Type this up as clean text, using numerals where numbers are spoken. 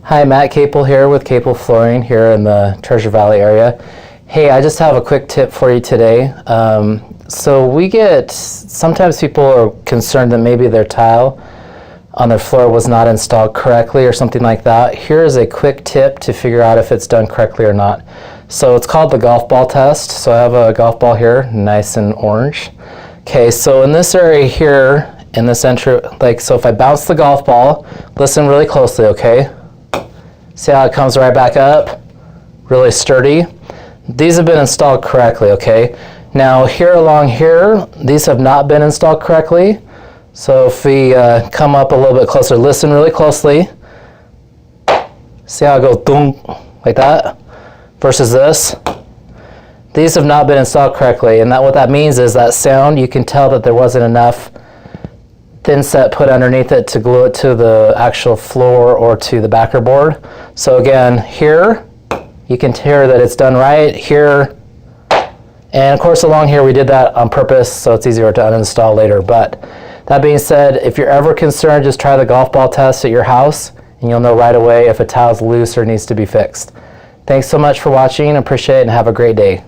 Hi, Matt Capell here with Capell Flooring here in the Treasure Valley area. Hey, I just have a quick tip for you today. Sometimes people are concerned that maybe their tile on their floor was not installed correctly or something like that. Here is a quick tip to figure out if it's done correctly or not. So it's called the golf ball test. So I have a golf ball here, nice and orange. Okay, so in this area here, in this entry, so if I bounce the golf ball, listen really closely, okay? See how it comes right back up? Really sturdy. These have been installed correctly, okay? Now here along here, these have not been installed correctly. So if we come up a little bit closer, listen really closely. See how it goes boom, like that? Versus this. These have not been installed correctly, and what that means is that sound, you can tell that there wasn't enough thinset put underneath it to glue it to the actual floor or to the backer board. So again, here, you can hear that it's done right, here, and of course along here we did that on purpose so it's easier to uninstall later. But that being said, if you're ever concerned, just try the golf ball test at your house and you'll know right away if a tile's loose or needs to be fixed. Thanks so much for watching, appreciate it, and have a great day.